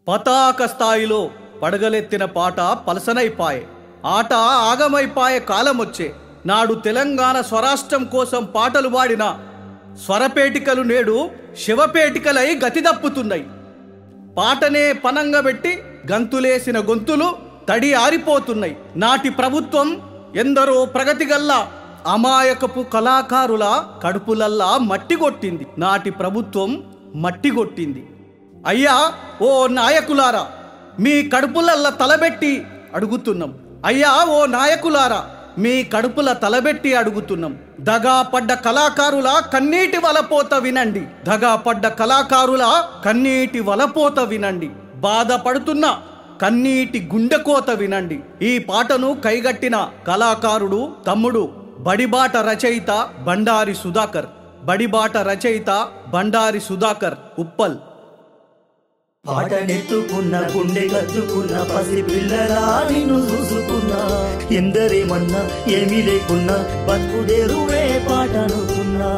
పతాక స్థాయిలో పడగలెత్తిన పాట పలసనైపాయే, ఆట ఆగమైపాయే కాలమొచ్చే. నాడు తెలంగాణ స్వరాష్ట్రం కోసం పాటలు పాడిన స్వరపేటికలు నేడు శివపేటికలై గతిదప్పుతున్నాయి. పాటనే పనంగబెట్టి గంతులేసిన గొంతులు తడి ఆరిపోతున్నాయి. నాటి ప్రభుత్వం ఎందరో ప్రగతిగల్లా అమాయకపు కళాకారుల కడుపులల్లా మట్టిగొట్టింది. నాటి ప్రభుత్వం మట్టిగొట్టింది. అయ్యా ఓ నాయకులారా, మీ కడుపులల్లా తలబెట్టి అడుగుతున్నాం. అయ్యా ఓ నాయకులారా, మీ కడుపుల తలబెట్టి అడుగుతున్నాం. దగా పడ్డ కళాకారుల కన్నీటి వలపోత వినండి. దగా పడ్డ కళాకారుల కన్నీటి వలపోత వినండి. బాధపడుతున్న కన్నీటి గుండెకోత వినండి. ఈ పాటను కైగట్టిన కళాకారుడు తమ్ముడు బడిబాట రచయిత బండారి సుధాకర్. బడిబాట రచయిత బండారి సుధాకర్, ఉప్పల్. పాటనెత్తుకున్న గుండె కత్తుకున్న పసి పిల్లలా నిన్ను చూసుకున్నా, ఎందరేమన్నా ఏమీ లేకున్నా బతుకుదేరువే పాటనుకున్నా.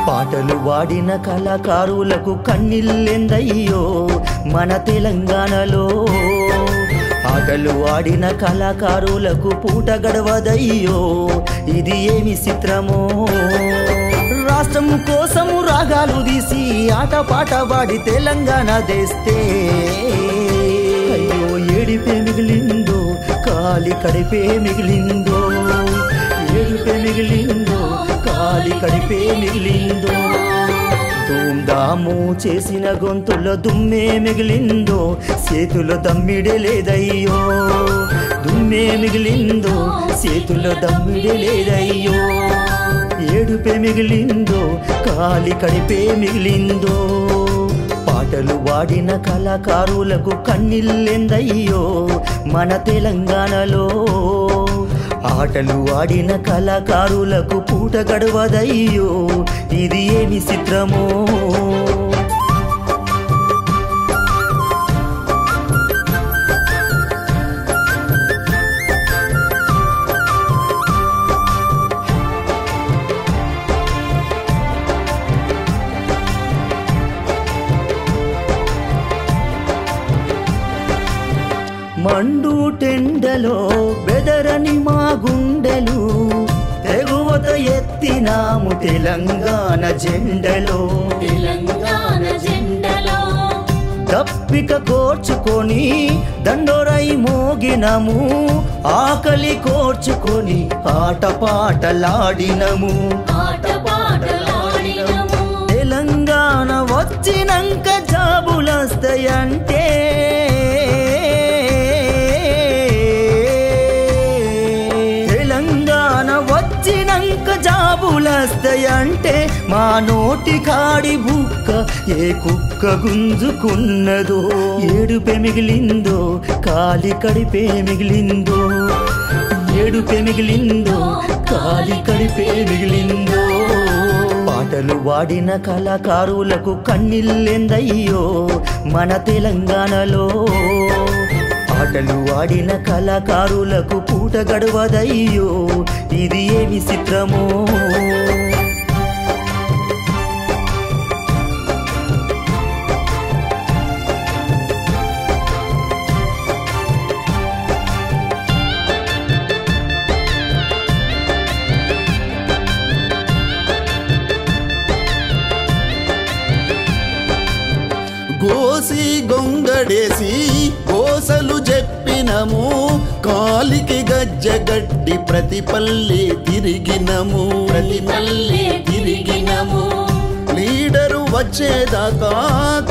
పాటలు వాడిన కళాకారులకు కన్నీళ్ళెందయ్యో మన తెలంగాణలో. ఆటలు ఆడిన కళాకారులకు పూట గడవదయ్యో, ఇది ఏమి చిత్రమో. రాష్ట్రం కోసము రాగాలు తీసి ఆట పాట పాడి తెలంగాణ తెస్తే అయ్యో ఏడిపే మిగిలిందో, కాలి కడిపే మిగిలిందో. ఏడిపే మిగిలిందో, కాలి కడిపే మిగిలిందో. ధూమ్ధాము చేసిన గొంతులో దుమ్మే మిగిలిందో, చేతులో దమ్మిడే లేదయ్యో. దుమ్మే మిగిలిందో, చేతులో దమ్మిడే లేదయ్యో. ఏడుపే మిగిలిందో, కాలి కడిపే మిగిలిందో. పాటలు వాడిన కళాకారులకు కన్నీళ్ళెందయ్యో మన తెలంగాణలో. ఆటలు ఆడిన కళాకారులకు పూట గడవదయ్యో, ఇది ఏమి చిత్రమో. మండు టెండలో బెదరని మా గుండెలు, తెగువత ఎత్తినాము తెలంగాణ జెండలో. దప్పిక కోర్చుకొని దండోరై మోగినము, ఆకలి కోర్చుకొని ఆటపాటలాడినము. తెలంగాణ వచ్చినంక జాబులొస్తాయంటే జాబులస్తాయంటే మా నోటి కాడి బుక్క ఏ కుక్క గుంజుకున్నదో. ఏడుపే మిగిలిందో, కాలి కడిపే మిగిలిందో. ఏడుపే మిగిలిందో, కాలి కడిపే మిగిలిందో. పాటలు వాడిన కళాకారులకు కన్నీళ్ళెందయ్యో మన తెలంగాణలో. ఆటలు ఆడిన కళాకారులకు పూట గడవదయ్యో, ఇది ఏమి చిత్రమో. గోసి గొంగడేసి గోసలు చెప్పినము, కాలికి గజ్జగడ్డి ప్రతి పల్లె తిరిగినము. లీడరు వచ్చేదాకా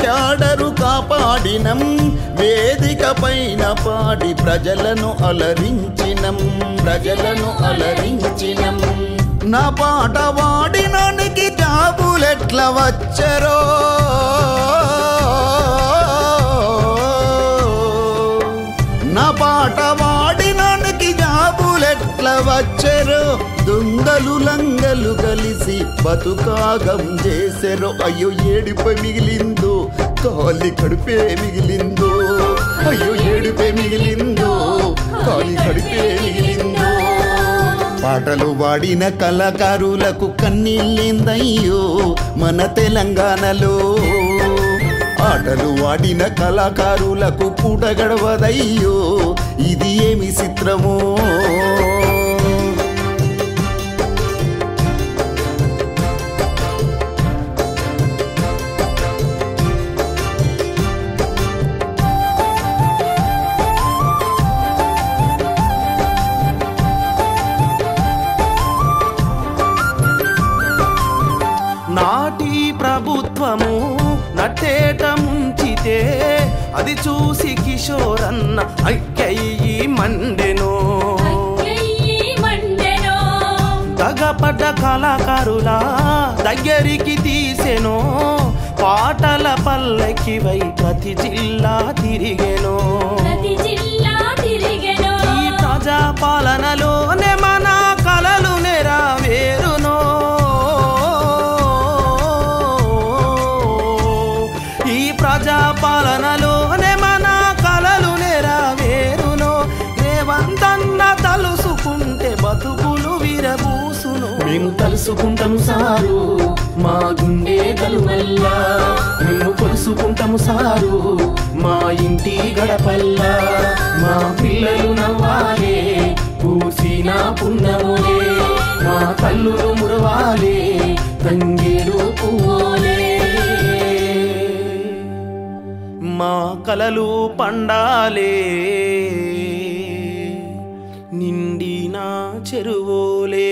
క్యాడరు కాపాడినం, వేదిక పైన పాడి ప్రజలను అలరించినం. నా పాట వాడినానికి జాబులెట్ల వచ్చరో, నా పాట వాడినానికి జాబులెట్ల వచ్చరో. దొంగలు లంగలు కలిసి బతుకాగం చేసెరో. అయ్యో ఏడిపై మిగిలిందో, కాలి కడుపే మిగిలిందో అయ్యో ఏడుపే మిగిలిందో కాలి కడుపే మిగిలిందో పాటలు పాడిన కళాకారులకు కన్నీళ్ళేందయ్యో మన తెలంగాణలో ఆటలు ఆడిన కళాకారులకు పూట గడవదయ్యో ఇది ఏమి చిత్రమో నాటి ప్రభుత్వము నట్టేట ముంచితే అది చూసి కిషోరన్న అక్కయ్యి మండెనో తగపడ్డ కళాకారుల దగ్గరికి తీసెనో పాటల పల్లకివై ప్రతి జిల్లా తిరిగెనో ఈ ప్రజా పాలనలోనే మన కలలు నెరవేరునో ప్రజాపాలనలోనే మన కలలు నెరవేరునో రేవంతన్న తలుసుకుంటే బతుకులు విరబూసును మేము తలుసుకుంటాము సారు మా గుండె గలుమల్లా మేము కొలుసుకుంటాము సారు మా ఇంటి గడపల్లా మా పిల్లలు నవ్వాలే పూసిన పున్నములే మా కల్లులు మురవాలే తంగేడు పువ్వులే మా కలలు పండాలే నిండిన చెరువులే